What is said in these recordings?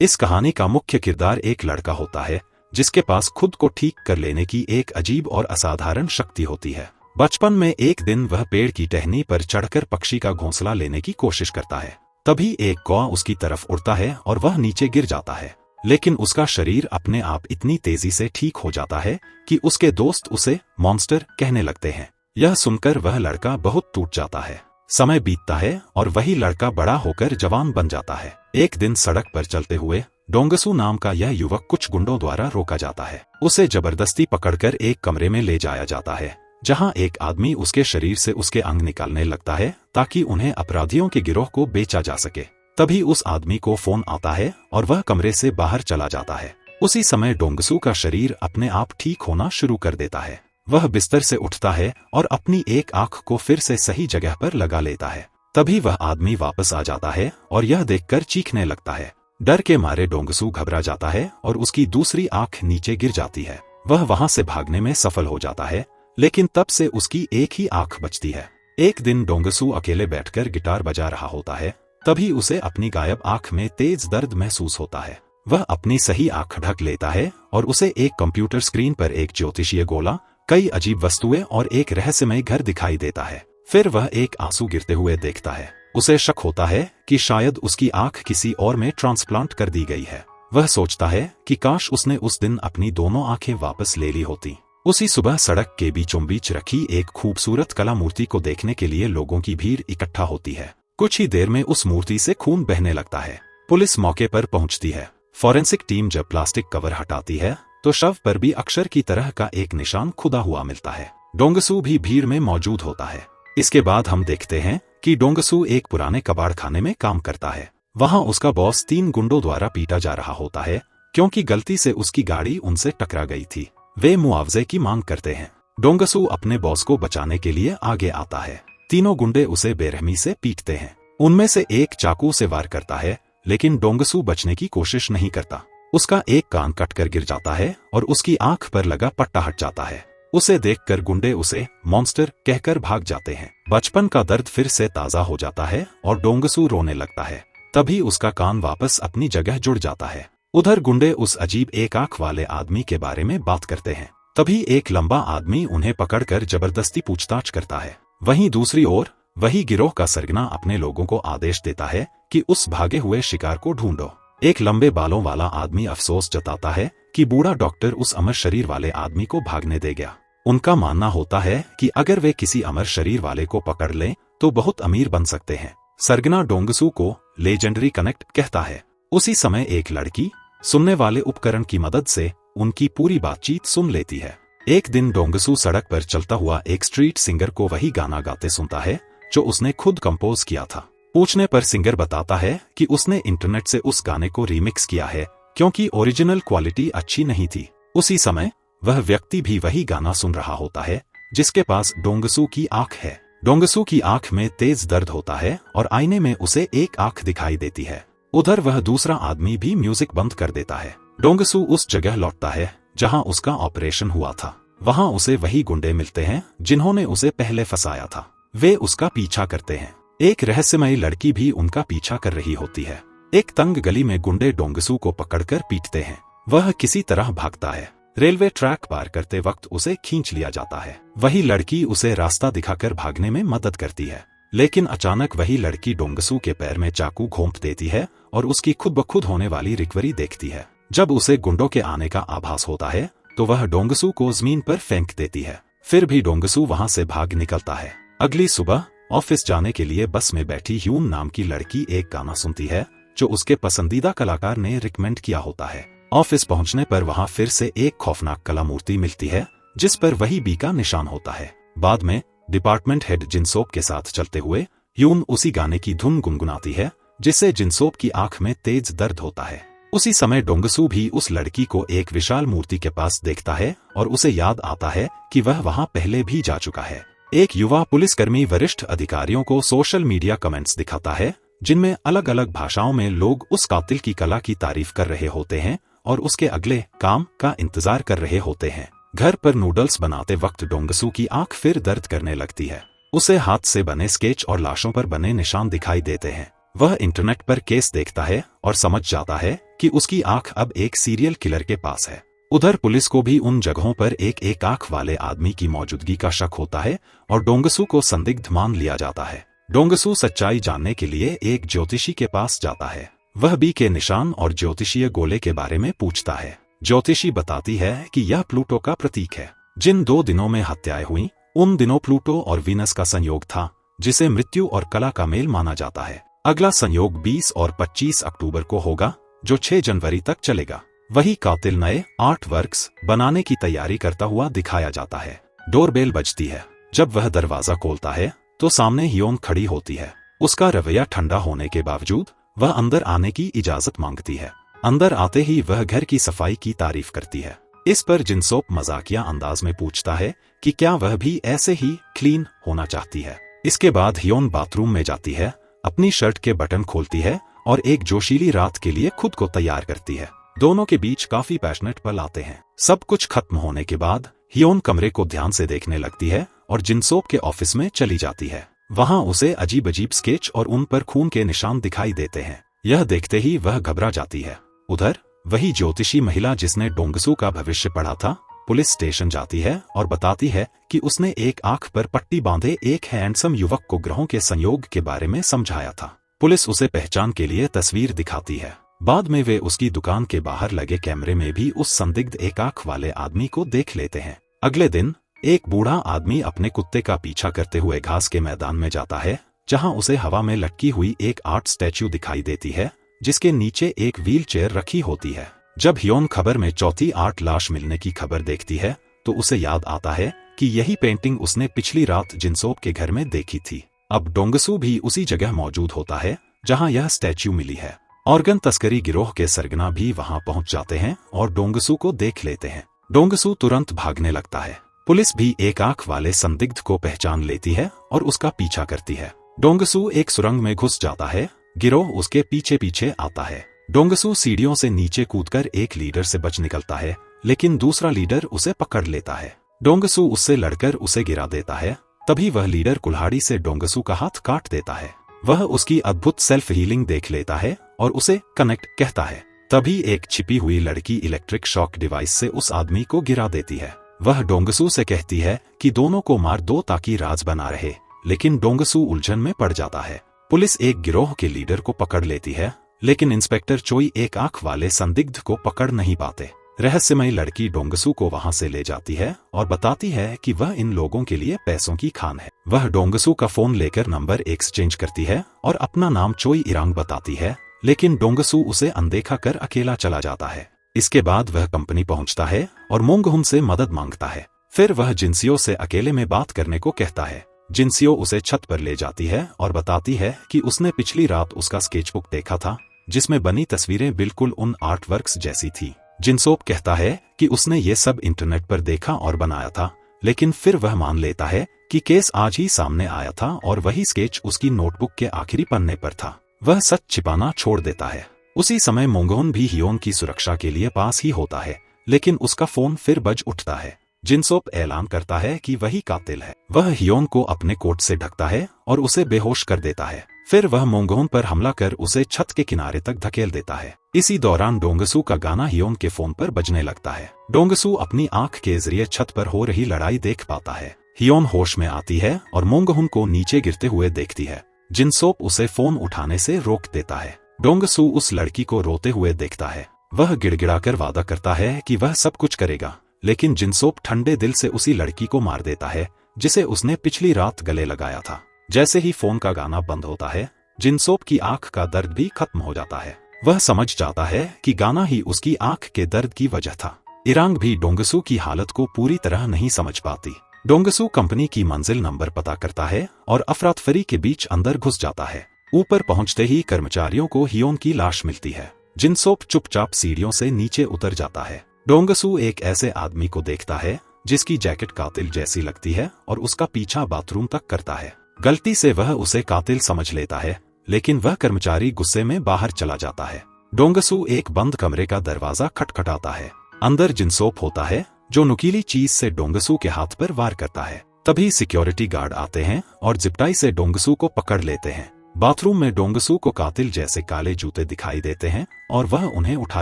इस कहानी का मुख्य किरदार एक लड़का होता है जिसके पास खुद को ठीक कर लेने की एक अजीब और असाधारण शक्ति होती है। बचपन में एक दिन वह पेड़ की टहनी पर चढ़कर पक्षी का घोंसला लेने की कोशिश करता है। तभी एक कौवा उसकी तरफ उड़ता है और वह नीचे गिर जाता है, लेकिन उसका शरीर अपने आप इतनी तेजी से ठीक हो जाता है कि उसके दोस्त उसे मॉन्स्टर कहने लगते हैं। यह सुनकर वह लड़का बहुत टूट जाता है। समय बीतता है और वही लड़का बड़ा होकर जवान बन जाता है। एक दिन सड़क पर चलते हुए डोंगसू नाम का यह युवक कुछ गुंडों द्वारा रोका जाता है। उसे जबरदस्ती पकड़कर एक कमरे में ले जाया जाता है, जहां एक आदमी उसके शरीर से उसके अंग निकालने लगता है ताकि उन्हें अपराधियों के गिरोह को बेचा जा सके। तभी उस आदमी को फोन आता है और वह कमरे से बाहर चला जाता है। उसी समय डोंगसू का शरीर अपने आप ठीक होना शुरू कर देता है। वह बिस्तर से उठता है और अपनी एक आंख को फिर से सही जगह पर लगा लेता है। तभी वह आदमी वापस आ जाता है और यह देखकर चीखने लगता है। डर के मारे डोंगसू घबरा जाता है और उसकी दूसरी आंख नीचे गिर जाती है। वह वहां से भागने में सफल हो जाता है, लेकिन तब से उसकी एक ही आंख बचती है। एक दिन डोंगसू अकेले बैठकर गिटार बजा रहा होता है। तभी उसे अपनी गायब आंख में तेज दर्द महसूस होता है। वह अपनी सही आंख ढक लेता है और उसे एक कंप्यूटर स्क्रीन पर एक ज्योतिषीय गोला, कई अजीब वस्तुएं और एक रहस्यमय घर दिखाई देता है। फिर वह एक आंसू गिरते हुए देखता है। उसे शक होता है कि शायद उसकी आंख किसी और में ट्रांसप्लांट कर दी गई है। वह सोचता है कि काश उसने उस दिन अपनी दोनों आंखें वापस ले ली होती। उसी सुबह सड़क के बीचों बीच रखी एक खूबसूरत कला मूर्ति को देखने के लिए लोगों की भीड़ इकट्ठा होती है। कुछ ही देर में उस मूर्ति से खून बहने लगता है। पुलिस मौके पर पहुंचती है। फॉरेंसिक टीम जब प्लास्टिक कवर हटाती है तो शव पर भी अक्षर की तरह का एक निशान खुदा हुआ मिलता है। डोंगसू भी भीड़ में मौजूद होता है। इसके बाद हम देखते हैं कि डोंगसू एक पुराने कबाड़ खाने में काम करता है। वहां उसका बॉस 3 गुंडों द्वारा पीटा जा रहा होता है क्योंकि गलती से उसकी गाड़ी उनसे टकरा गई थी। वे मुआवजे की मांग करते हैं। डोंगसू अपने बॉस को बचाने के लिए आगे आता है। तीनों गुंडे उसे बेरहमी से पीटते हैं। उनमें से एक चाकू से वार करता है, लेकिन डोंगसू बचने की कोशिश नहीं करता। उसका एक कान कटकर गिर जाता है और उसकी आंख पर लगा पट्टा हट जाता है। उसे देखकर गुंडे उसे मॉन्स्टर कहकर भाग जाते हैं। बचपन का दर्द फिर से ताजा हो जाता है और डोंगसू रोने लगता है। तभी उसका कान वापस अपनी जगह जुड़ जाता है। उधर गुंडे उस अजीब एक आंख वाले आदमी के बारे में बात करते हैं। तभी एक लंबा आदमी उन्हें पकड़कर जबरदस्ती पूछताछ करता है। वहीं दूसरी ओर वही गिरोह का सरगना अपने लोगों को आदेश देता है कि उस भागे हुए शिकार को ढूंढो। एक लंबे बालों वाला आदमी अफसोस जताता है कि बूढ़ा डॉक्टर उस अमर शरीर वाले आदमी को भागने दे गया। उनका मानना होता है कि अगर वे किसी अमर शरीर वाले को पकड़ लें तो बहुत अमीर बन सकते हैं। सरगना डोंगसू को लेजेंडरी कनेक्ट कहता है। उसी समय एक लड़की सुनने वाले उपकरण की मदद से उनकी पूरी बातचीत सुन लेती है। एक दिन डोंगसू सड़क पर चलता हुआ एक स्ट्रीट सिंगर को वही गाना गाते सुनता है जो उसने खुद कंपोज किया था। पूछने पर सिंगर बताता है कि उसने इंटरनेट से उस गाने को रीमिक्स किया है क्योंकि ओरिजिनल क्वालिटी अच्छी नहीं थी। उसी समय वह व्यक्ति भी वही गाना सुन रहा होता है जिसके पास डोंगसू की आंख है। डोंगसू की आंख में तेज दर्द होता है और आईने में उसे एक आंख दिखाई देती है। उधर वह दूसरा आदमी भी म्यूजिक बंद कर देता है। डोंगसू उस जगह लौटता है जहां उसका ऑपरेशन हुआ था। वहां उसे वही गुंडे मिलते हैं जिन्होंने उसे पहले फंसाया था। वे उसका पीछा करते हैं। एक रहस्यमयी लड़की भी उनका पीछा कर रही होती है। एक तंग गली में गुंडे डोंगसू को पकड़कर पीटते हैं। वह किसी तरह भागता है। रेलवे ट्रैक पार करते वक्त उसे खींच लिया जाता है। वही लड़की उसे रास्ता दिखाकर भागने में मदद करती है, लेकिन अचानक वही लड़की डोंगसू के पैर में चाकू घोंप देती है और उसकी खुद ब खुद होने वाली रिकवरी देखती है। जब उसे गुंडों के आने का आभास होता है तो वह डोंगसू को जमीन पर फेंक देती है। फिर भी डोंगसू वहां से भाग निकलता है। अगली सुबह ऑफिस जाने के लिए बस में बैठी ह्यून नाम की लड़की एक गाना सुनती है जो उसके पसंदीदा कलाकार ने रिकमेंड किया होता है। ऑफिस पहुंचने पर वहां फिर से एक खौफनाक कला मूर्ति मिलती है जिस पर वही बी का निशान होता है। बाद में डिपार्टमेंट हेड जिनसोप के साथ चलते हुए ह्यून उसी गाने की धुन गुनगुनाती है जिससे जिनसोप की आंख में तेज दर्द होता है। उसी समय डोंगसू भी उस लड़की को एक विशाल मूर्ति के पास देखता है और उसे याद आता है कि वह वहां पहले भी जा चुका है। एक युवा पुलिसकर्मी वरिष्ठ अधिकारियों को सोशल मीडिया कमेंट्स दिखाता है जिनमें अलग अलग भाषाओं में लोग उस कातिल की कला की तारीफ कर रहे होते हैं और उसके अगले काम का इंतजार कर रहे होते हैं। घर पर नूडल्स बनाते वक्त डोंगसू की आंख फिर दर्द करने लगती है। उसे हाथ से बने स्केच और लाशों पर बने निशान दिखाई देते हैं। वह इंटरनेट पर केस देखता है और समझ जाता है कि उसकी आंख अब एक सीरियल किलर के पास है। उधर पुलिस को भी उन जगहों पर एक आंख वाले आदमी की मौजूदगी का शक होता है और डोंगसू को संदिग्ध मान लिया जाता है। डोंगसू सच्चाई जानने के लिए एक ज्योतिषी के पास जाता है। वह बी के निशान और ज्योतिषीय गोले के बारे में पूछता है। ज्योतिषी बताती है कि यह प्लूटो का प्रतीक है। जिन 2 दिनों में हत्याएं हुई उन दिनों प्लूटो और वीनस का संयोग था, जिसे मृत्यु और कला का मेल माना जाता है। अगला संयोग 20 और 25 अक्टूबर को होगा, जो 6 जनवरी तक चलेगा। वही कातिल नए आर्ट वर्क्स बनाने की तैयारी करता हुआ दिखाया जाता है। डोरबेल बजती है। जब वह दरवाजा खोलता है तो सामने हियोन खड़ी होती है। उसका रवैया ठंडा होने के बावजूद वह अंदर आने की इजाजत मांगती है। अंदर आते ही वह घर की सफाई की तारीफ करती है। इस पर जिनसोप मजाकिया अंदाज में पूछता है कि क्या वह भी ऐसे ही क्लीन होना चाहती है। इसके बाद हियोन बाथरूम में जाती है, अपनी शर्ट के बटन खोलती है और एक जोशीली रात के लिए खुद को तैयार करती है। दोनों के बीच काफी पैशनेट पल आते हैं। सब कुछ खत्म होने के बाद हियोन कमरे को ध्यान से देखने लगती है और जिनसोप के ऑफिस में चली जाती है। वहां उसे अजीब अजीब स्केच और उन पर खून के निशान दिखाई देते हैं। यह देखते ही वह घबरा जाती है। उधर वही ज्योतिषी महिला जिसने डोंगसू का भविष्य पढ़ा था, पुलिस स्टेशन जाती है और बताती है कि उसने एक आंख पर पट्टी बांधे एक हैंडसम युवक को ग्रहों के संयोग के बारे में समझाया था। पुलिस उसे पहचान के लिए तस्वीर दिखाती है। बाद में वे उसकी दुकान के बाहर लगे कैमरे में भी उस संदिग्ध एक आंख वाले आदमी को देख लेते हैं। अगले दिन एक बूढ़ा आदमी अपने कुत्ते का पीछा करते हुए घास के मैदान में जाता है, जहां उसे हवा में लटकी हुई एक आर्ट स्टैच्यू दिखाई देती है, जिसके नीचे एक व्हील चेयर रखी होती है। जब हियोन खबर में चौथी आर्ट लाश मिलने की खबर देखती है तो उसे याद आता है कि यही पेंटिंग उसने पिछली रात जिनसोप के घर में देखी थी। अब डोंगसू भी उसी जगह मौजूद होता है जहां यह स्टैच्यू मिली है। ऑर्गन तस्करी गिरोह के सरगना भी वहां पहुंच जाते हैं और डोंगसू को देख लेते हैं। डोंगसू तुरंत भागने लगता है। पुलिस भी एक आंख वाले संदिग्ध को पहचान लेती है और उसका पीछा करती है। डोंगसू एक सुरंग में घुस जाता है। गिरोह उसके पीछे पीछे आता है। डोंगसू सीढ़ियों से नीचे कूदकर एक लीडर से बच निकलता है, लेकिन दूसरा लीडर उसे पकड़ लेता है। डोंगसू उससे लड़कर उसे गिरा देता है। तभी वह लीडर कुल्हाड़ी से डोंगसू का हाथ काट देता है। वह उसकी अद्भुत सेल्फ हीलिंग देख लेता है और उसे कनेक्ट कहता है। तभी एक छिपी हुई लड़की इलेक्ट्रिक शॉक डिवाइस से उस आदमी को गिरा देती है। वह डोंगसू से कहती है कि दोनों को मार दो ताकि राज बना रहे, लेकिन डोंगसू उलझन में पड़ जाता है। पुलिस एक गिरोह के लीडर को पकड़ लेती है, लेकिन इंस्पेक्टर चोई एक आंख वाले संदिग्ध को पकड़ नहीं पाते। रहस्यमयी लड़की डोंगसू को वहां से ले जाती है और बताती है कि वह इन लोगों के लिए पैसों की खान है। वह डोंगसू का फोन लेकर नंबर एक्सचेंज करती है और अपना नाम चोई इरांग बताती है, लेकिन डोंगसू उसे अनदेखा कर अकेला चला जाता है। इसके बाद वह कंपनी पहुंचता है और मोंगहुन से मदद मांगता है। फिर वह जिनसियो से अकेले में बात करने को कहता है। जिनसियो उसे छत पर ले जाती है और बताती है कि उसने पिछली रात उसका स्केचबुक देखा था, जिसमें बनी तस्वीरें बिल्कुल उन आर्टवर्क्स जैसी थी। जिनसोप कहता है कि उसने ये सब इंटरनेट पर देखा और बनाया था, लेकिन फिर वह मान लेता है कि केस आज ही सामने आया था और वही स्केच उसकी नोटबुक के आखिरी पन्ने पर था। वह सच छिपाना छोड़ देता है। उसी समय मोंगहुन भी हियोन की सुरक्षा के लिए पास ही होता है, लेकिन उसका फोन फिर बज उठता है। जिनसोप ऐलान करता है कि वही कातिल है। वह हियोन को अपने कोट से ढकता है और उसे बेहोश कर देता है। फिर वह मोंगहुन पर हमला कर उसे छत के किनारे तक धकेल देता है। इसी दौरान डोंगसू का गाना हियोन के फोन पर बजने लगता है। डोंगसू अपनी आंख के जरिए छत पर हो रही लड़ाई देख पाता है। हियोन होश में आती है और मोंगहुन को नीचे गिरते हुए देखती है। जिनसोप उसे फोन उठाने से रोक देता है। डोंगसू उस लड़की को रोते हुए देखता है। वह गिड़गिड़ाकर वादा करता है कि वह सब कुछ करेगा, लेकिन जिनसोप ठंडे दिल से उसी लड़की को मार देता है जिसे उसने पिछली रात गले लगाया था। जैसे ही फोन का गाना बंद होता है, जिनसोप की आंख का दर्द भी खत्म हो जाता है। वह समझ जाता है कि गाना ही उसकी आंख के दर्द की वजह था। इरांग भी डोंगसू की हालत को पूरी तरह नहीं समझ पाती। डोंगसू कंपनी की मंजिल नंबर पता करता है और अफरातफरी के बीच अंदर घुस जाता है। ऊपर पहुंचते ही कर्मचारियों को हियोन की लाश मिलती है। जिनसोप चुपचाप सीढ़ियों से नीचे उतर जाता है। डोंगसू एक ऐसे आदमी को देखता है जिसकी जैकेट कातिल जैसी लगती है और उसका पीछा बाथरूम तक करता है। गलती से वह उसे कातिल समझ लेता है, लेकिन वह कर्मचारी गुस्से में बाहर चला जाता है। डोंगसू एक बंद कमरे का दरवाजा खटखटाता है। अंदर जिनसोप होता है, जो नुकीली चीज से डोंगसू के हाथ पर वार करता है। तभी सिक्योरिटी गार्ड आते हैं और जिप्टाई से डोंगसू को पकड़ लेते हैं। बाथरूम में डोंगसू को कातिल जैसे काले जूते दिखाई देते हैं और वह उन्हें उठा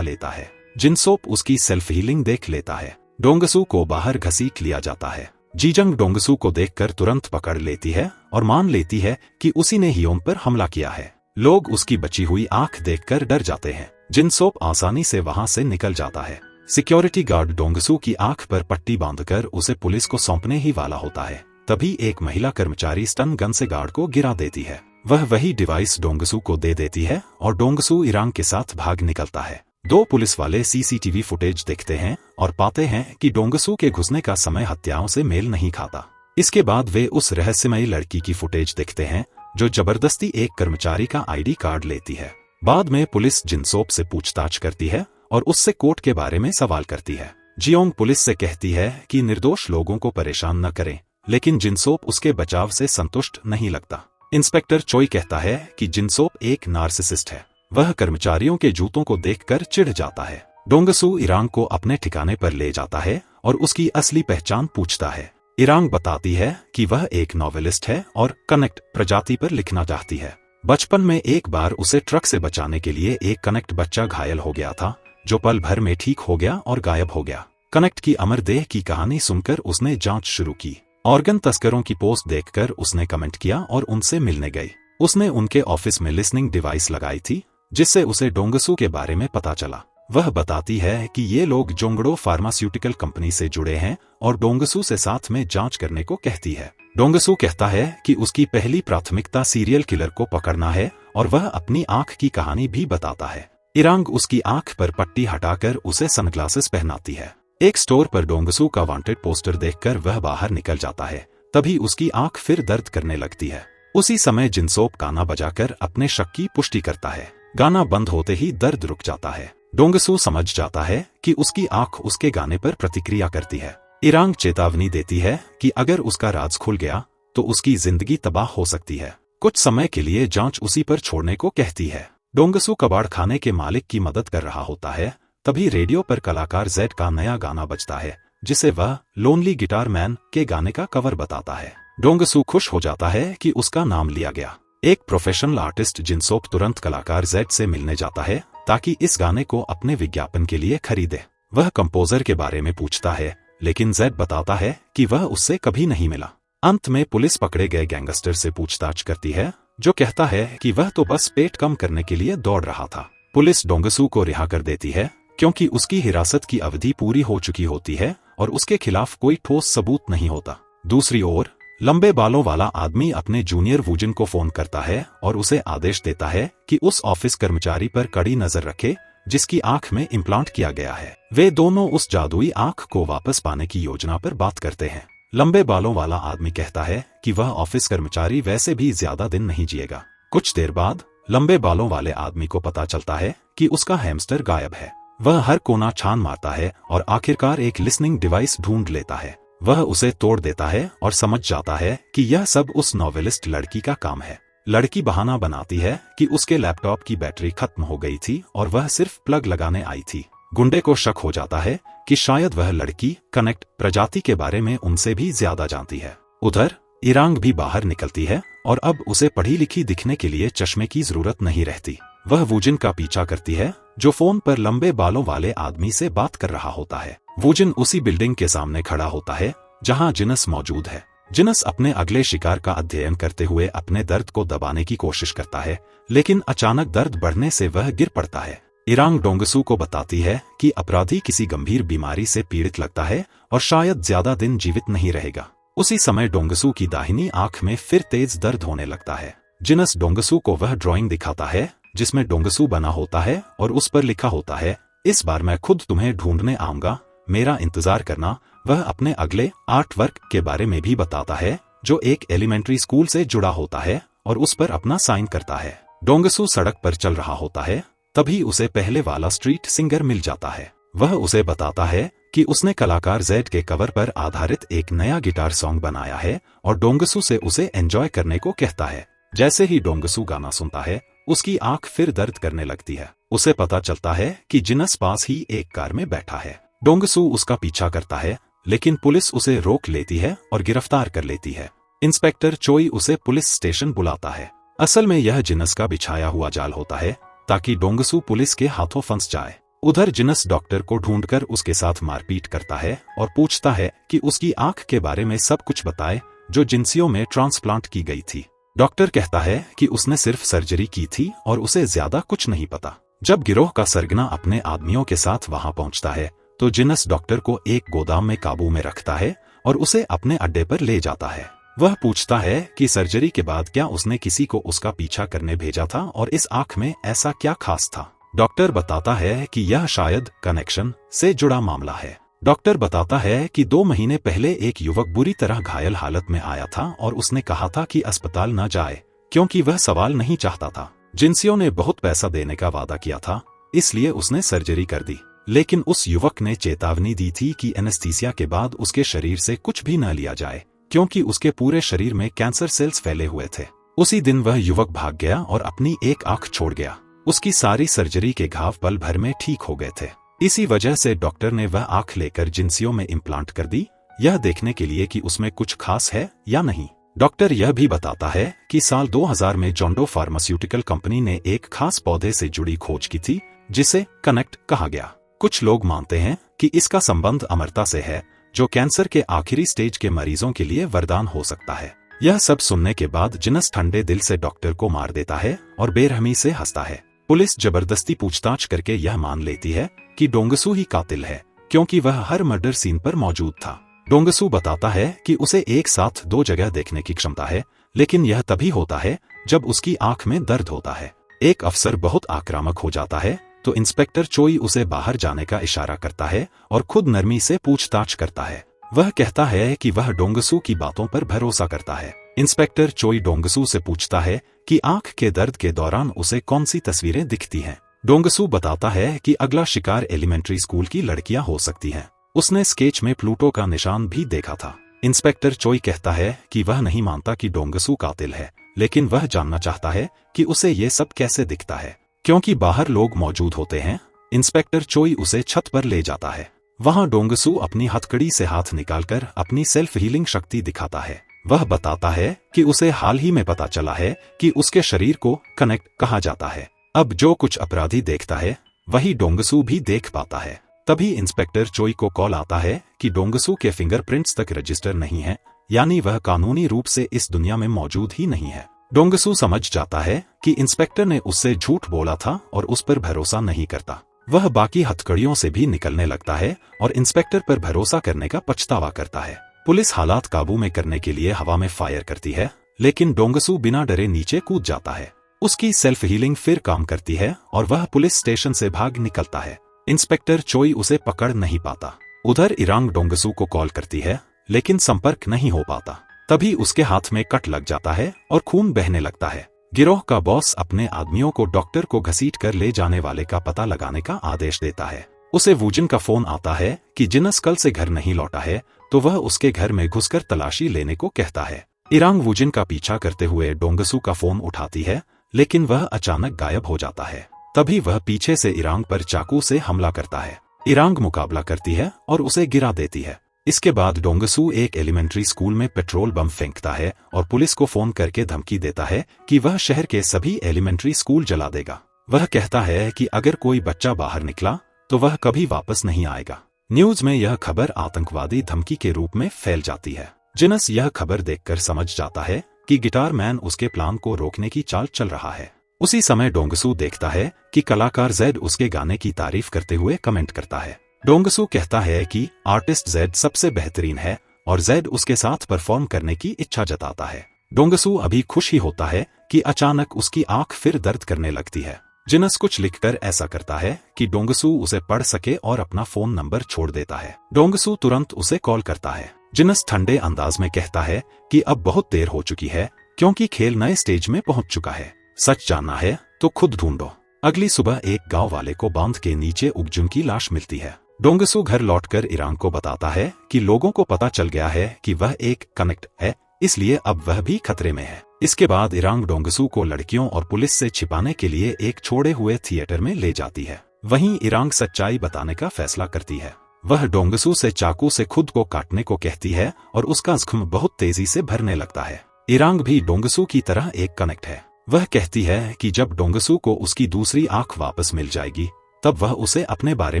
लेता है। जिनसोप उसकी सेल्फ हीलिंग देख लेता है। डोंगसू को बाहर घसीट लिया जाता है। जीजंग डोंगसू को देखकर तुरंत पकड़ लेती है और मान लेती है कि उसी ने हियोन पर हमला किया है। लोग उसकी बची हुई आंख देखकर डर जाते हैं। जिनसोप आसानी से वहां से निकल जाता है। सिक्योरिटी गार्ड डोंगसू की आंख पर पट्टी बांधकर उसे पुलिस को सौंपने ही वाला होता है। तभी एक महिला कर्मचारी स्टन गन से गार्ड को गिरा देती है। वह वही डिवाइस डोंगसू को दे देती है और डोंगसू इरांग के साथ भाग निकलता है। दो पुलिस वाले सीसीटीवी फुटेज देखते हैं और पाते हैं कि डोंगसू के घुसने का समय हत्याओं से मेल नहीं खाता। इसके बाद वे उस रहस्यमयी लड़की की फुटेज देखते हैं जो जबरदस्ती एक कर्मचारी का आईडी कार्ड लेती है। बाद में पुलिस जिनसोप से पूछताछ करती है और उससे कोर्ट के बारे में सवाल करती है। जियोंग पुलिस से कहती है कि निर्दोष लोगों को परेशान न करें, लेकिन जिनसोप उसके बचाव से संतुष्ट नहीं लगता। इंस्पेक्टर चोई कहता है कि जिनसोप एक नार्सिसिस्ट है। वह कर्मचारियों के जूतों को देखकर चिढ़ जाता है। डोंगसू इरांग को अपने ठिकाने पर ले जाता है और उसकी असली पहचान पूछता है। इरांग बताती है कि वह एक नॉवेलिस्ट है और कनेक्ट प्रजाति पर लिखना चाहती है। बचपन में एक बार उसे ट्रक से बचाने के लिए एक कनेक्ट बच्चा घायल हो गया था, जो पल भर में ठीक हो गया और गायब हो गया। कनेक्ट की अमर देह की कहानी सुनकर उसने जांच शुरू की। ऑर्गन तस्करों की पोस्ट देखकर उसने कमेंट किया और उनसे मिलने गई। उसने उनके ऑफिस में लिसनिंग डिवाइस लगाई थी, जिससे उसे डोंगसू के बारे में पता चला। वह बताती है कि ये लोग जोंगड़ो फार्मास्यूटिकल कंपनी से जुड़े हैं और डोंगसू से साथ में जांच करने को कहती है। डोंगसू कहता है कि उसकी पहली प्राथमिकता सीरियल किलर को पकड़ना है और वह अपनी आंख की कहानी भी बताता है। इरांग उसकी आंख पर पट्टी हटाकर उसे सनग्लासेस पहनाती है। एक स्टोर पर डोंगसू का वांटेड पोस्टर देखकर वह बाहर निकल जाता है। तभी उसकी आंख फिर दर्द करने लगती है। उसी समय जिनसोप गाना बजाकर अपने शक की पुष्टि करता है। गाना बंद होते ही दर्द रुक जाता है। डोंगसू समझ जाता है कि उसकी आंख उसके गाने पर प्रतिक्रिया करती है। इरांग चेतावनी देती है कि अगर उसका राज खुल गया तो उसकी जिंदगी तबाह हो सकती है। कुछ समय के लिए जांच उसी पर छोड़ने को कहती है। डोंगसू कबाड़ खाने के मालिक की मदद कर रहा होता है। तभी रेडियो पर कलाकार जेड का नया गाना बजता है, जिसे वह लोनली गिटार मैन के गाने का कवर बताता है। डोंगसू खुश हो जाता है कि उसका नाम लिया गया। एक प्रोफेशनल आर्टिस्ट जिनसोप तुरंत कलाकार जेड से मिलने जाता है ताकि इस गाने को अपने विज्ञापन के लिए खरीदे। वह कंपोजर के बारे में पूछता है, लेकिन जेड बताता है कि वह उससे कभी नहीं मिला। अंत में पुलिस पकड़े गए गैंगस्टर से पूछताछ करती है, जो कहता है कि वह तो बस पेट कम करने के लिए दौड़ रहा था। पुलिस डोंगसू को रिहा कर देती है क्योंकि उसकी हिरासत की अवधि पूरी हो चुकी होती है और उसके खिलाफ कोई ठोस सबूत नहीं होता। दूसरी ओर लंबे बालों वाला आदमी अपने जूनियर वूजिन को फोन करता है और उसे आदेश देता है कि उस ऑफिस कर्मचारी पर कड़ी नजर रखे जिसकी आंख में इम्प्लांट किया गया है। वे दोनों उस जादुई आंख को वापस पाने की योजना पर बात करते हैं। लंबे बालों वाला आदमी कहता है कि वह ऑफिस कर्मचारी वैसे भी ज्यादा दिन नहीं जिएगा। कुछ देर बाद लंबे बालों वाले आदमी को पता चलता है कि उसका हैमस्टर गायब है। वह हर कोना छान मारता है और आखिरकार एक लिसनिंग डिवाइस ढूंढ लेता है। वह उसे तोड़ देता है और समझ जाता है कि यह सब उस नॉवेलिस्ट लड़की का काम है। लड़की बहाना बनाती है कि उसके लैपटॉप की बैटरी खत्म हो गई थी और वह सिर्फ प्लग लगाने आई थी। गुंडे को शक हो जाता है कि शायद वह लड़की कनेक्ट प्रजाति के बारे में उनसे भी ज्यादा जानती है। उधर इरांग भी बाहर निकलती है और अब उसे पढ़ी लिखी दिखने के लिए चश्मे की जरूरत नहीं रहती। वह वूजिन का पीछा करती है जो फोन पर लंबे बालों वाले आदमी से बात कर रहा होता है। वूजिन उसी बिल्डिंग के सामने खड़ा होता है जहां जिनस मौजूद है। जिनस अपने अगले शिकार का अध्ययन करते हुए अपने दर्द को दबाने की कोशिश करता है, लेकिन अचानक दर्द बढ़ने से वह गिर पड़ता है। इरांग डोंगसू को बताती है कि अपराधी किसी गंभीर बीमारी से पीड़ित लगता है और शायद ज्यादा दिन जीवित नहीं रहेगा। उसी समय डोंगसू की दाहिनी आंख में फिर तेज दर्द होने लगता है। जिनस डोंगसू को वह ड्राइंग दिखाता है जिसमें डोंगसू बना होता है और उस पर लिखा होता है, इस बार मैं खुद तुम्हें ढूंढने आऊंगा, मेरा इंतजार करना। वह अपने अगले आर्ट वर्क के बारे में भी बताता है जो एक एलिमेंट्री स्कूल से जुड़ा होता है और उस पर अपना साइन करता है। डोंगसू सड़क पर चल रहा होता है, तभी उसे पहले वाला स्ट्रीट सिंगर मिल जाता है। वह उसे बताता है कि उसने कलाकार जेड के कवर पर आधारित एक नया गिटार सॉन्ग बनाया है और डोंगसू से उसे एंजॉय करने को कहता है। जैसे ही डोंगसू गाना सुनता है, उसकी आंख फिर दर्द करने लगती है। उसे पता चलता है कि जिनस पास ही एक कार में बैठा है। डोंगसू उसका पीछा करता है, लेकिन पुलिस उसे रोक लेती है और गिरफ्तार कर लेती है। इंस्पेक्टर चोई उसे पुलिस स्टेशन बुलाता है। असल में यह जिनस का बिछाया हुआ जाल होता है ताकि डोंगसू पुलिस के हाथों फंस जाए। उधर जिनस डॉक्टर को ढूंढकर उसके साथ मारपीट करता है और पूछता है कि उसकी आंख के बारे में सब कुछ बताए जो जिंसियों में ट्रांसप्लांट की गई थी। डॉक्टर कहता है कि उसने सिर्फ सर्जरी की थी और उसे ज्यादा कुछ नहीं पता। जब गिरोह का सरगना अपने आदमियों के साथ वहां पहुंचता है तो जिनस डॉक्टर को एक गोदाम में काबू में रखता है और उसे अपने अड्डे पर ले जाता है। वह पूछता है कि सर्जरी के बाद क्या उसने किसी को उसका पीछा करने भेजा था और इस आंख में ऐसा क्या खास था। डॉक्टर बताता है कि यह शायद कनेक्शन से जुड़ा मामला है। डॉक्टर बताता है कि 2 महीने पहले एक युवक बुरी तरह घायल हालत में आया था और उसने कहा था कि अस्पताल न जाए क्योंकि वह सवाल नहीं चाहता था। जिंसियों ने बहुत पैसा देने का वादा किया था, इसलिए उसने सर्जरी कर दी। लेकिन उस युवक ने चेतावनी दी थी कि एनेस्थीसिया के बाद उसके शरीर से कुछ भी न लिया जाए क्योंकि उसके पूरे शरीर में कैंसर सेल्स फैले हुए थे। उसी दिन वह युवक भाग गया और अपनी एक आंख छोड़ गया। उसकी सारी सर्जरी के घाव पल भर में ठीक हो गए थे। इसी वजह से डॉक्टर ने वह आंख लेकर जिंसियों में इम्प्लांट कर दी, यह देखने के लिए कि उसमें कुछ खास है या नहीं। डॉक्टर यह भी बताता है कि साल 2000 में जॉन्डो फार्मास्यूटिकल कंपनी ने एक खास पौधे से जुड़ी खोज की थी जिसे कनेक्ट कहा गया। कुछ लोग मानते हैं कि इसका संबंध अमरता से है, जो कैंसर के आखिरी स्टेज के मरीजों के लिए वरदान हो सकता है। यह सब सुनने के बाद जिनस ठंडे दिल से डॉक्टर को मार देता है और बेरहमी से हंसता है। पुलिस जबरदस्ती पूछताछ करके यह मान लेती है कि डोंगसू ही कातिल है क्योंकि वह हर मर्डर सीन पर मौजूद था। डोंगसू बताता है कि उसे एक साथ 2 जगह देखने की क्षमता है, लेकिन यह तभी होता है जब उसकी आंख में दर्द होता है। एक अफसर बहुत आक्रामक हो जाता है तो इंस्पेक्टर चोई उसे बाहर जाने का इशारा करता है और खुद नरमी से पूछताछ करता है। वह कहता है कि वह डोंगसू की बातों पर भरोसा करता है। इंस्पेक्टर चोई डोंगसू से पूछता है कि आंख के दर्द के दौरान उसे कौन सी तस्वीरें दिखती हैं। डोंगसू बताता है कि अगला शिकार एलिमेंट्री स्कूल की लड़कियां हो सकती हैं। उसने स्केच में प्लूटो का निशान भी देखा था। इंस्पेक्टर चोई कहता है कि वह नहीं मानता कि डोंगसू कातिल है, लेकिन वह जानना चाहता है कि उसे ये सब कैसे दिखता है क्योंकि बाहर लोग मौजूद होते हैं। इंस्पेक्टर चोई उसे छत पर ले जाता है। वहां डोंगसू अपनी हथकड़ी से हाथ निकालकर अपनी सेल्फ हीलिंग शक्ति दिखाता है। वह बताता है कि उसे हाल ही में पता चला है कि उसके शरीर को कनेक्ट कहा जाता है। अब जो कुछ अपराधी देखता है वही डोंगसू भी देख पाता है। तभी इंस्पेक्टर चोई को कॉल आता है कि डोंगसू के फिंगरप्रिंट्स तक रजिस्टर नहीं है, यानी वह कानूनी रूप से इस दुनिया में मौजूद ही नहीं है। डोंगसू समझ जाता है कि इंस्पेक्टर ने उससे झूठ बोला था और उस पर भरोसा नहीं करता। वह बाकी हथकड़ियों से भी निकलने लगता है और इंस्पेक्टर पर भरोसा करने का पछतावा करता है। पुलिस हालात काबू में करने के लिए हवा में फायर करती है, लेकिन डोंगसू बिना डरे नीचे कूद जाता है। उसकी सेल्फ हीलिंग फिर काम करती है और वह पुलिस स्टेशन से भाग निकलता है। इंस्पेक्टर चोई उसे पकड़ नहीं पाता। उधर इरांग डोंगसू को कॉल करती है, लेकिन संपर्क नहीं हो पाता। तभी उसके हाथ में कट लग जाता है और खून बहने लगता है। गिरोह का बॉस अपने आदमियों को डॉक्टर को घसीट कर ले जाने वाले का पता लगाने का आदेश देता है। उसे वूजिन का फोन आता है कि जिनस कल से घर नहीं लौटा है, तो वह उसके घर में घुसकर तलाशी लेने को कहता है। इरांग वूजिन का पीछा करते हुए डोंगसू का फोन उठाती है, लेकिन वह अचानक गायब हो जाता है। तभी वह पीछे से इरांग पर चाकू से हमला करता है। इरांग मुकाबला करती है और उसे गिरा देती है। इसके बाद डोंगसू एक एलिमेंट्री स्कूल में पेट्रोल बम फेंकता है और पुलिस को फोन करके धमकी देता है कि वह शहर के सभी एलिमेंट्री स्कूल जला देगा। वह कहता है कि अगर कोई बच्चा बाहर निकला तो वह कभी वापस नहीं आएगा। न्यूज में यह खबर आतंकवादी धमकी के रूप में फैल जाती है। जिनस यह खबर देखकर समझ जाता है कि गिटार मैन उसके प्लान को रोकने की चाल चल रहा है। उसी समय डोंगसू देखता है कि कलाकार जेड उसके गाने की तारीफ करते हुए कमेंट करता है। डोंगसू कहता है कि आर्टिस्ट जेड सबसे बेहतरीन है और जेड उसके साथ परफॉर्म करने की इच्छा जताता है। डोंगसू अभी खुश ही होता है कि अचानक उसकी आंख फिर दर्द करने लगती है। जिनस कुछ लिखकर ऐसा करता है कि डोंगसू उसे पढ़ सके और अपना फोन नंबर छोड़ देता है। डोंगसू तुरंत उसे कॉल करता है। जिनस ठंडे अंदाज में कहता है कि अब बहुत देर हो चुकी है क्योंकि खेल नए स्टेज में पहुंच चुका है। सच जानना है तो खुद ढूंढो। अगली सुबह एक गांव वाले को बांध के नीचे उगजुन की लाश मिलती है। डोंगसू घर लौटकर इरांग को बताता है कि लोगों को पता चल गया है कि वह एक कनेक्ट है, इसलिए अब वह भी खतरे में है। इसके बाद इरांग डोंगसू को लड़कियों और पुलिस से छिपाने के लिए एक छोड़े हुए थिएटर में ले जाती है। वहीं इरांग सच्चाई बताने का फैसला करती है। वह डोंगसू से चाकू से खुद को काटने को कहती है और उसका जख्म बहुत तेजी से भरने लगता है। इरांग भी डोंगसू की तरह एक कनेक्ट है। वह कहती है कि जब डोंगसू को उसकी दूसरी आंख वापस मिल जाएगी तब वह उसे अपने बारे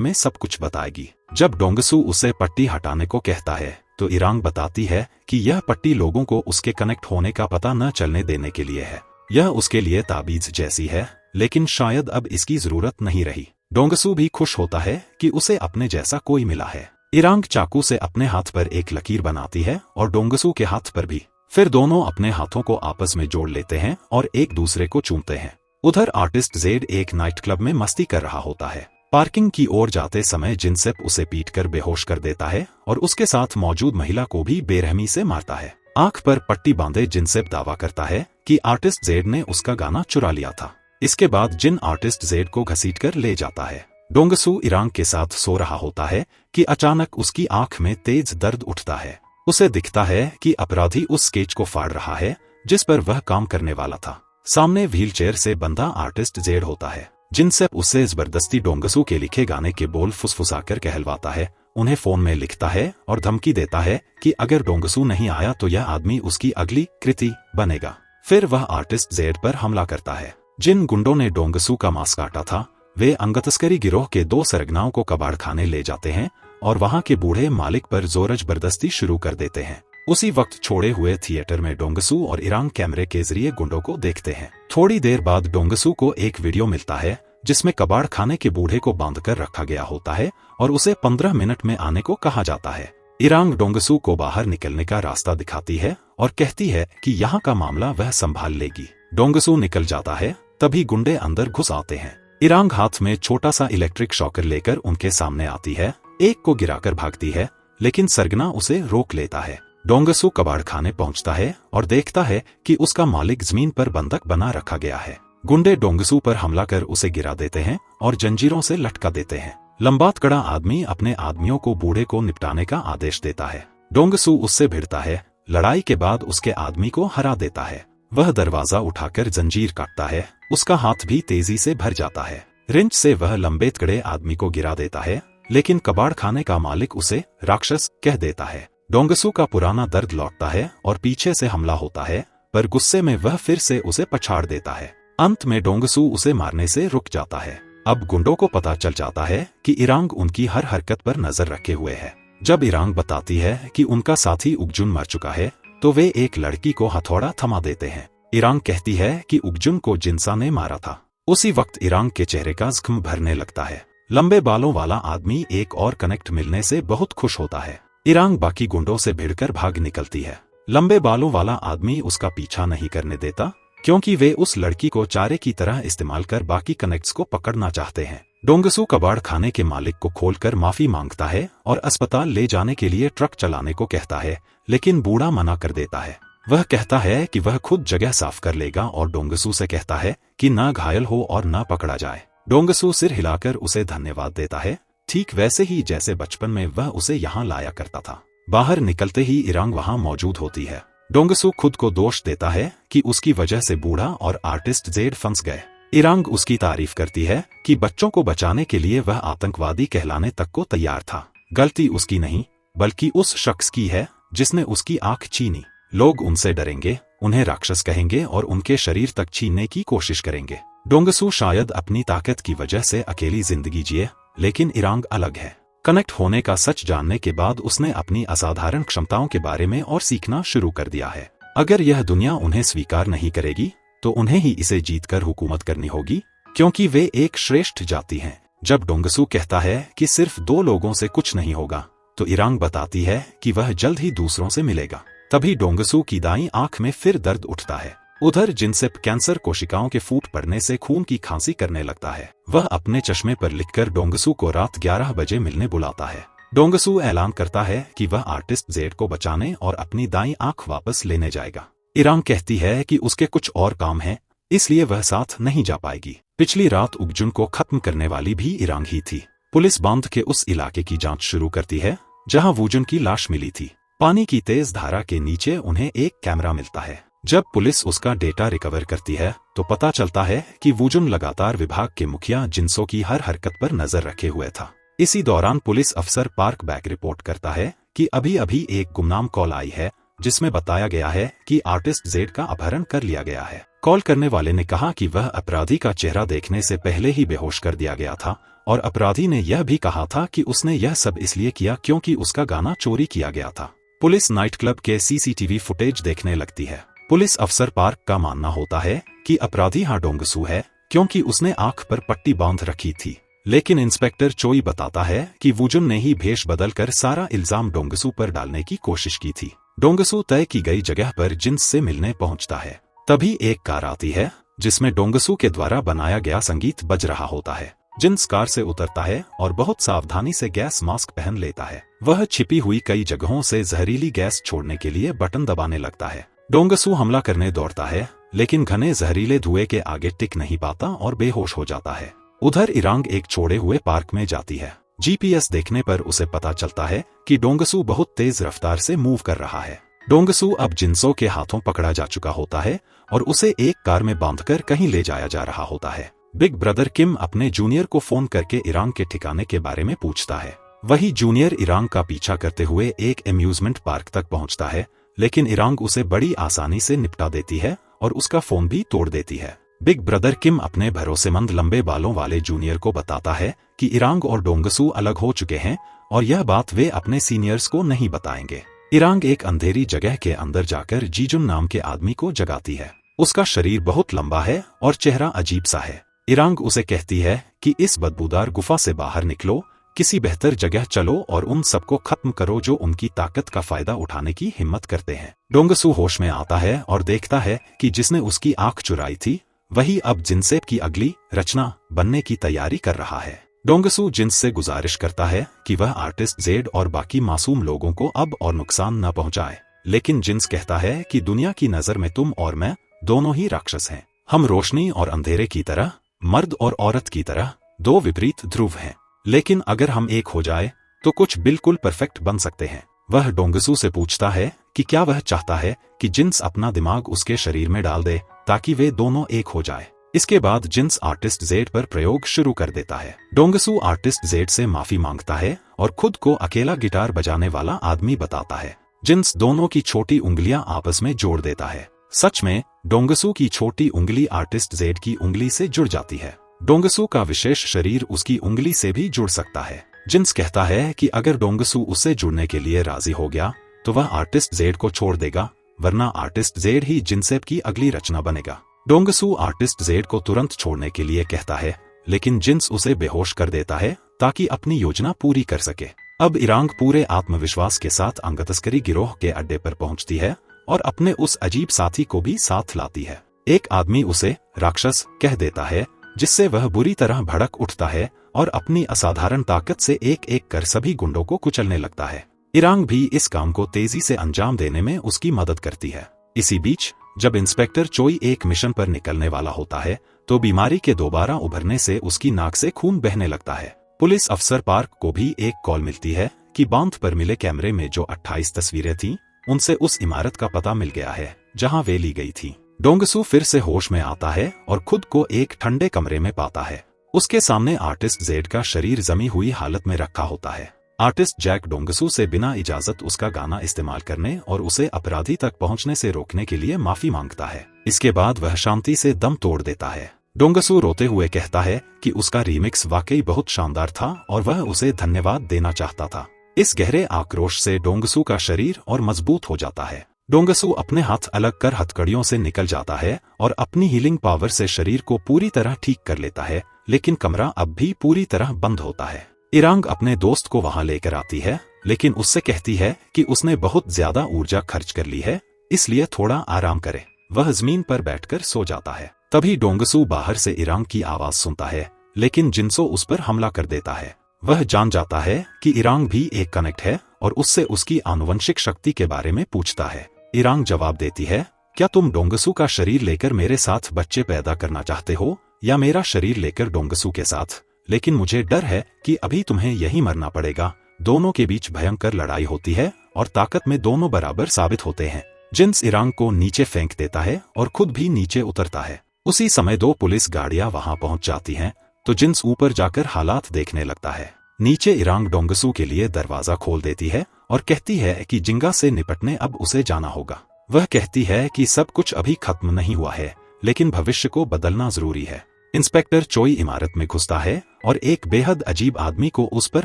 में सब कुछ बताएगी। जब डोंगसू उसे पट्टी हटाने को कहता है तो इरांग बताती है कि यह पट्टी लोगों को उसके कनेक्ट होने का पता न चलने देने के लिए है। यह उसके लिए ताबीज जैसी है, लेकिन शायद अब इसकी जरूरत नहीं रही। डोंगसू भी खुश होता है कि उसे अपने जैसा कोई मिला है। इरांग चाकू से अपने हाथ पर एक लकीर बनाती है और डोंगसू के हाथ पर भी। फिर दोनों अपने हाथों को आपस में जोड़ लेते हैं और एक दूसरे को चूमते हैं। उधर आर्टिस्ट जेड एक नाइट क्लब में मस्ती कर रहा होता है। पार्किंग की ओर जाते समय जिनसेप उसे पीटकर बेहोश कर देता है और उसके साथ मौजूद महिला को भी बेरहमी से मारता है। आंख पर पट्टी बांधे जिनसेप दावा करता है कि आर्टिस्ट जेड ने उसका गाना चुरा लिया था। इसके बाद जिन आर्टिस्ट जेड को घसीटकर ले जाता है। डोंगसू इरांग के साथ सो रहा होता है कि अचानक उसकी आंख में तेज दर्द उठता है। उसे दिखता है कि अपराधी उस स्केच को फाड़ रहा है जिस पर वह काम करने वाला था। सामने व्हीलचेयर से बंधा आर्टिस्ट जेड होता है। जिनसेप उससे जबरदस्ती डोंगसू के लिखे गाने के बोल फुसफुसाकर कहलवाता है, उन्हें फोन में लिखता है और धमकी देता है कि अगर डोंगसू नहीं आया तो यह आदमी उसकी अगली कृति बनेगा। फिर वह आर्टिस्ट जेड पर हमला करता है। जिन गुंडों ने डोंगसू का मांस काटा था वे अंगतस्करी गिरोह के 2 सरगनाओं को कबाड़खाने ले जाते हैं और वहां के बूढ़े मालिक पर जोर जबरदस्ती शुरू कर देते हैं। उसी वक्त छोड़े हुए थिएटर में डोंगसू और इरांग कैमरे के जरिए गुंडों को देखते हैं। थोड़ी देर बाद डोंगसू को एक वीडियो मिलता है जिसमें कबाड़खाने के बूढ़े को बांधकर रखा गया होता है और उसे 15 मिनट में आने को कहा जाता है। इरांग डोंगसू को बाहर निकलने का रास्ता दिखाती है और कहती है कि यहाँ का मामला वह संभाल लेगी। डोंगसू निकल जाता है, तभी गुंडे अंदर घुस आते हैं। इरांग हाथ में छोटा सा इलेक्ट्रिक शॉकर लेकर उनके सामने आती है। एक को गिराकर भागती है, लेकिन सरगना उसे रोक लेता है। डोंगसू कबाड़खाने पहुंचता है और देखता है कि उसका मालिक जमीन पर बंधक बना रखा गया है। गुंडे डोंगसू पर हमला कर उसे गिरा देते हैं और जंजीरों से लटका देते हैं। लंबा तगड़ा आदमी अपने आदमियों को बूढ़े को निपटाने का आदेश देता है। डोंगसू उससे भिड़ता है। लड़ाई के बाद उसके आदमी को हरा देता है। वह दरवाजा उठाकर जंजीर काटता है। उसका हाथ भी तेजी से भर जाता है। रिंच से वह लंबे तगड़े आदमी को गिरा देता है, लेकिन कबाड़खाने का मालिक उसे राक्षस कह देता है। डोंगसू का पुराना दर्द लौटता है और पीछे से हमला होता है, पर गुस्से में वह फिर से उसे पछाड़ देता है। अंत में डोंगसू उसे मारने से रुक जाता है। अब गुंडों को पता चल जाता है कि इरांग उनकी हर हरकत पर नजर रखे हुए है। जब इरांग बताती है कि उनका साथी उगजुन मर चुका है तो वे एक लड़की को हथौड़ा थमा देते हैं। इरांग कहती है कि उगजुन को जिनसा ने मारा था। उसी वक्त इरांग के चेहरे का जख्म भरने लगता है। लंबे बालों वाला आदमी एक और कनेक्ट मिलने से बहुत खुश होता है। इरांग बाकी गुंडों से भिड़कर भाग निकलती है। लंबे बालों वाला आदमी उसका पीछा नहीं करने देता, क्योंकि वे उस लड़की को चारे की तरह इस्तेमाल कर बाकी कनेक्ट्स को पकड़ना चाहते हैं। डोंगसू कबाड़खाने के मालिक को खोलकर माफी मांगता है और अस्पताल ले जाने के लिए ट्रक चलाने को कहता है, लेकिन बूढ़ा मना कर देता है। वह कहता है कि वह खुद जगह साफ कर लेगा और डोंगसू से कहता है कि ना घायल हो और ना पकड़ा जाए। डोंगसू सिर हिलाकर उसे धन्यवाद देता है, ठीक वैसे ही जैसे बचपन में वह उसे यहाँ लाया करता था। बाहर निकलते ही इरांग वहाँ मौजूद होती है। डोंगसू खुद को दोष देता है कि उसकी वजह से बूढ़ा और आर्टिस्ट जेड फंस गए। इरांग उसकी तारीफ करती है कि बच्चों को बचाने के लिए वह आतंकवादी कहलाने तक को तैयार था। गलती उसकी नहीं, बल्कि उस शख्स की है जिसने उसकी आंख छीनी। लोग उनसे डरेंगे, उन्हें राक्षस कहेंगे और उनके शरीर तक छीनने की कोशिश करेंगे। डोंगसू शायद अपनी ताकत की वजह से अकेली जिंदगी जिए, लेकिन इरांग अलग है। कनेक्ट होने का सच जानने के बाद उसने अपनी असाधारण क्षमताओं के बारे में और सीखना शुरू कर दिया है। अगर यह दुनिया उन्हें स्वीकार नहीं करेगी तो उन्हें ही इसे जीतकर हुकूमत करनी होगी, क्योंकि वे एक श्रेष्ठ जाति हैं। जब डोंगसू कहता है कि सिर्फ 2 लोगों से कुछ नहीं होगा, तो इरांग बताती है कि वह जल्द ही दूसरों से मिलेगा। तभी डोंगसू की दाईं आंख में फिर दर्द उठता है। उधर जिनसेप कैंसर कोशिकाओं के फूट पड़ने से खून की खांसी करने लगता है। वह अपने चश्मे पर लिखकर डोंगसू को रात 11 बजे मिलने बुलाता है। डोंगसू ऐलान करता है कि वह आर्टिस्ट जेड को बचाने और अपनी दाईं आंख वापस लेने जाएगा। इरांग कहती है कि उसके कुछ और काम है, इसलिए वह साथ नहीं जा पाएगी। पिछली रात उगजुन को खत्म करने वाली भी इरांग ही थी। पुलिस बांध के उस इलाके की जांच शुरू करती है जहां वुजुन की लाश मिली थी। पानी की तेज धारा के नीचे उन्हें एक कैमरा मिलता है। जब पुलिस उसका डेटा रिकवर करती है तो पता चलता है कि वुजुन लगातार विभाग के मुखिया जिनसो की हर हरकत पर नजर रखे हुए था। इसी दौरान पुलिस अफसर पार्क बैक रिपोर्ट करता है कि अभी एक गुमनाम कॉल आई है जिसमें बताया गया है कि आर्टिस्ट जेड का अपहरण कर लिया गया है। कॉल करने वाले ने कहा कि वह अपराधी का चेहरा देखने से पहले ही बेहोश कर दिया गया था और अपराधी ने यह भी कहा था कि उसने यह सब इसलिए किया क्योंकि उसका गाना चोरी किया गया था। पुलिस नाइट क्लब के सीसीटीवी फुटेज देखने लगती है। पुलिस अफसर पार्क का मानना होता है कि अपराधी डोंगसू है क्योंकि उसने आंख पर पट्टी बांध रखी थी, लेकिन इंस्पेक्टर चोई बताता है कि वुजुन ने ही भेष बदलकर सारा इल्जाम डोंगसू पर डालने की कोशिश की थी। डोंगसू तय की गई जगह पर जिन्स से मिलने पहुंचता है। तभी एक कार आती है जिसमें डोंगसू के द्वारा बनाया गया संगीत बज रहा होता है। जिन्स कार से उतरता है और बहुत सावधानी से गैस मास्क पहन लेता है। वह छिपी हुई कई जगहों से जहरीली गैस छोड़ने के लिए बटन दबाने लगता है। डोंगसू हमला करने दौड़ता है, लेकिन घने जहरीले धुएं के आगे टिक नहीं पाता और बेहोश हो जाता है। उधर इरांग एक छोड़े हुए पार्क में जाती है। जीपीएस देखने पर उसे पता चलता है कि डोंगसू बहुत तेज रफ्तार से मूव कर रहा है। डोंगसू अब जिन्सों के हाथों पकड़ा जा चुका होता है और उसे एक कार में बांधकर कहीं ले जाया जा रहा होता है। बिग ब्रदर किम अपने जूनियर को फोन करके इरांग के ठिकाने के बारे में पूछता है। वही जूनियर इरांग का पीछा करते हुए एक एम्यूजमेंट पार्क तक पहुंचता है, लेकिन इरांग उसे बड़ी आसानी से निपटा देती है और उसका फोन भी तोड़ देती है। बिग ब्रदर किम अपने भरोसेमंद लंबे बालों वाले जूनियर को बताता है कि इरांग और डोंगसू अलग हो चुके हैं और यह बात वे अपने सीनियर्स को नहीं बताएंगे। इरांग एक अंधेरी जगह के अंदर जाकर जीजुन नाम के आदमी को जगाती है। उसका शरीर बहुत लंबा है और चेहरा अजीब सा है। इरांग उसे कहती है कि इस बदबूदार गुफा से बाहर निकलो, किसी बेहतर जगह चलो और उन सबको खत्म करो जो उनकी ताकत का फायदा उठाने की हिम्मत करते हैं। डोंगसू होश में आता है और देखता है कि जिसने उसकी आंख चुराई थी वही अब जिनसेप की अगली रचना बनने की तैयारी कर रहा है। डोंगसू जिन्स से गुजारिश करता है कि वह आर्टिस्ट जेड और बाकी मासूम लोगों को अब और नुकसान न पहुंचाए, लेकिन जिन्स कहता है कि दुनिया की नजर में तुम और मैं दोनों ही राक्षस हैं। हम रोशनी और अंधेरे की तरह, मर्द और औरत की तरह दो विपरीत ध्रुव हैं, लेकिन अगर हम एक हो जाए तो कुछ बिल्कुल परफेक्ट बन सकते हैं। वह डोंगसू से पूछता है कि क्या वह चाहता है कि जिन्स अपना दिमाग उसके शरीर में डाल दे ताकि वे दोनों एक हो जाए। इसके बाद जिन्स आर्टिस्ट जेड पर प्रयोग शुरू कर देता है। डोंगसू आर्टिस्ट जेड से माफी मांगता है और खुद को अकेला गिटार बजाने वाला आदमी बताता है। जिन्स दोनों की छोटी उंगलियां आपस में जोड़ देता है। सच में डोंगसू की छोटी उंगली आर्टिस्ट जेड की उंगली से जुड़ जाती है। डोंगसू का विशेष शरीर उसकी उंगली से भी जुड़ सकता है। जिन्स कहता है कि अगर डोंगसू उससे जुड़ने के लिए राजी हो गया तो वह आर्टिस्ट जेड को छोड़ देगा, वरना आर्टिस्ट जेड ही जिनसेप की अगली रचना बनेगा। डोंगसू आर्टिस्ट जेड को तुरंत छोड़ने के लिए कहता है, लेकिन जिन्स उसे बेहोश कर देता है ताकि अपनी योजना पूरी कर सके। अब इरांग पूरे आत्मविश्वास के साथ अंगतस्करी गिरोह के अड्डे पर पहुंचती है और अपने उस अजीब साथी को भी साथ लाती है। एक आदमी उसे राक्षस कह देता है, जिससे वह बुरी तरह भड़क उठता है और अपनी असाधारण ताकत से एक एक कर सभी गुंडों को कुचलने लगता है। इरांग भी इस काम को तेजी से अंजाम देने में उसकी मदद करती है। इसी बीच जब इंस्पेक्टर चोई एक मिशन पर निकलने वाला होता है तो बीमारी के दोबारा उभरने से उसकी नाक से खून बहने लगता है। पुलिस अफसर पार्क को भी एक कॉल मिलती है कि बांध पर मिले कैमरे में जो 28 तस्वीरें थीं, उनसे उस इमारत का पता मिल गया है जहां वे ली गई थी। डोंगसू फिर से होश में आता है और खुद को एक ठंडे कमरे में पाता है। उसके सामने आर्टिस्ट जेड का शरीर जमी हुई हालत में रखा होता है। आर्टिस्ट जैक डोंगसू से बिना इजाजत उसका गाना इस्तेमाल करने और उसे अपराधी तक पहुंचने से रोकने के लिए माफी मांगता है। इसके बाद वह शांति से दम तोड़ देता है। डोंगसू रोते हुए कहता है कि उसका रीमिक्स वाकई बहुत शानदार था और वह उसे धन्यवाद देना चाहता था। इस गहरे आक्रोश से डोंगसू का शरीर और मजबूत हो जाता है। डोंगसू अपने हाथ अलग कर हथकड़ियों से निकल जाता है और अपनी हीलिंग पावर से शरीर को पूरी तरह ठीक कर लेता है, लेकिन कमरा अब भी पूरी तरह बंद होता है। इरांग अपने दोस्त को वहां लेकर आती है, लेकिन उससे कहती है कि उसने बहुत ज्यादा ऊर्जा खर्च कर ली है, इसलिए थोड़ा आराम करे। वह जमीन पर बैठकर सो जाता है। तभी डोंगसू बाहर से इरांग की आवाज सुनता है, लेकिन जिन्सो उस पर हमला कर देता है। वह जान जाता है कि इरांग भी एक कनेक्ट है और उससे उसकी आनुवंशिक शक्ति के बारे में पूछता है। इरांग जवाब देती है, क्या तुम डोंगसू का शरीर लेकर मेरे साथ बच्चे पैदा करना चाहते हो या मेरा शरीर लेकर डोंगसू के साथ? लेकिन मुझे डर है कि अभी तुम्हें यही मरना पड़ेगा। दोनों के बीच भयंकर लड़ाई होती है और ताकत में दोनों बराबर साबित होते हैं। जिन्स इरांग को नीचे फेंक देता है और खुद भी नीचे उतरता है। उसी समय दो पुलिस गाड़ियां वहां पहुंच जाती हैं, तो जिन्स ऊपर जाकर हालात देखने लगता है। नीचे इरांग डोंगसू के लिए दरवाजा खोल देती है और कहती है कि जिंगा से निपटने अब उसे जाना होगा। वह कहती है कि सब कुछ अभी खत्म नहीं हुआ है, लेकिन भविष्य को बदलना जरूरी है। इंस्पेक्टर चोई इमारत में घुसता है और एक बेहद अजीब आदमी को उस पर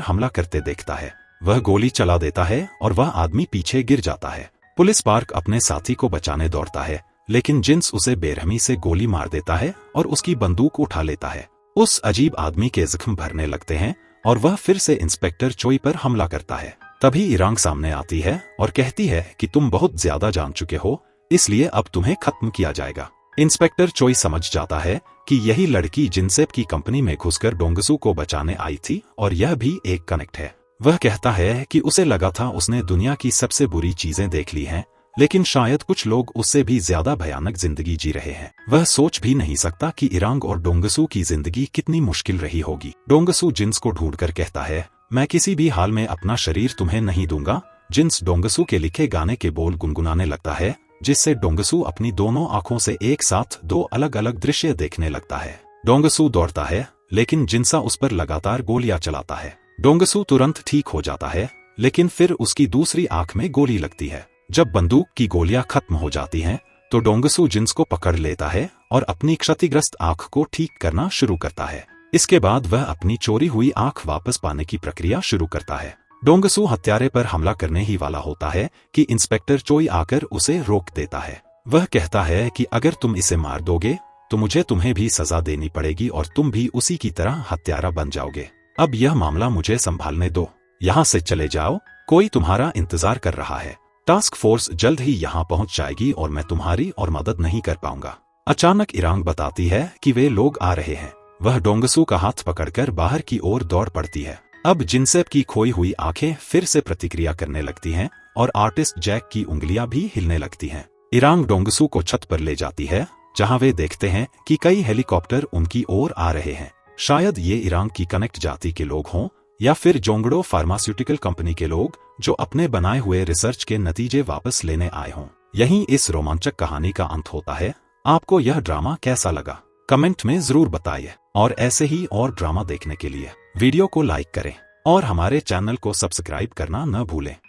हमला करते देखता है। वह गोली चला देता है और वह आदमी पीछे गिर जाता है। पुलिस पार्क अपने साथी को बचाने दौड़ता है, लेकिन जिन्स उसे बेरहमी से गोली मार देता है और उसकी बंदूक उठा लेता है। उस अजीब आदमी के जख्म भरने लगते हैं और वह फिर से इंस्पेक्टर चोई पर हमला करता है। तभी इरांग सामने आती है और कहती है कि तुम बहुत ज्यादा जान चुके हो, इसलिए अब तुम्हें खत्म किया जाएगा। इंस्पेक्टर चोई समझ जाता है कि यही लड़की जिनसेप की कंपनी में घुसकर डोंगसू को बचाने आई थी और यह भी एक कनेक्ट है। वह कहता है कि उसे लगा था उसने दुनिया की सबसे बुरी चीजें देख ली हैं, लेकिन शायद कुछ लोग उससे भी ज्यादा भयानक जिंदगी जी रहे हैं। वह सोच भी नहीं सकता कि इरांग और डोंगसू की जिंदगी कितनी मुश्किल रही होगी। डोंगसू जिन्स को ढूंढकर कहता है, मैं किसी भी हाल में अपना शरीर तुम्हें नहीं दूंगा। जिन्स डोंगसू के लिखे गाने के बोल गुनगुनाने लगता है, जिससे डोंगसू अपनी दोनों आंखों से एक साथ दो अलग अलग दृश्य देखने लगता है। डोंगसू दौड़ता है, लेकिन जिनसा उस पर लगातार गोलियां चलाता है। डोंगसू तुरंत ठीक हो जाता है, लेकिन फिर उसकी दूसरी आंख में गोली लगती है। जब बंदूक की गोलियां खत्म हो जाती हैं, तो डोंगसू जिन्स को पकड़ लेता है और अपनी क्षतिग्रस्त आंख को ठीक करना शुरू करता है। इसके बाद वह अपनी चोरी हुई आंख वापस पाने की प्रक्रिया शुरू करता है। डोंगसू हत्यारे पर हमला करने ही वाला होता है कि इंस्पेक्टर चोई आकर उसे रोक देता है। वह कहता है कि अगर तुम इसे मार दोगे तो मुझे तुम्हें भी सजा देनी पड़ेगी और तुम भी उसी की तरह हत्यारा बन जाओगे। अब यह मामला मुझे संभालने दो, यहाँ से चले जाओ, कोई तुम्हारा इंतजार कर रहा है। टास्क फोर्स जल्द ही यहाँ पहुंच जाएगी और मैं तुम्हारी और मदद नहीं कर पाऊंगा। अचानक इरांग बताती है कि वे लोग आ रहे हैं। वह डोंगसू का हाथ पकड़कर बाहर की ओर दौड़ पड़ती है। अब जिनसेप की खोई हुई आंखें फिर से प्रतिक्रिया करने लगती हैं और आर्टिस्ट जैक की उंगलियां भी हिलने लगती हैं। इरांग डोंगसू को छत पर ले जाती है, जहां वे देखते हैं कि कई हेलीकॉप्टर उनकी ओर आ रहे हैं। शायद ये इरांग की कनेक्ट जाति के लोग हों या फिर जोंगड़ो फार्मास्यूटिकल कंपनी के लोग जो अपने बनाए हुए रिसर्च के नतीजे वापस लेने आए हों। यहीं इस रोमांचक कहानी का अंत होता है। आपको यह ड्रामा कैसा लगा कमेंट में जरूर बताइए और ऐसे ही और ड्रामा देखने के लिए वीडियो को लाइक करें और हमारे चैनल को सब्सक्राइब करना न भूलें।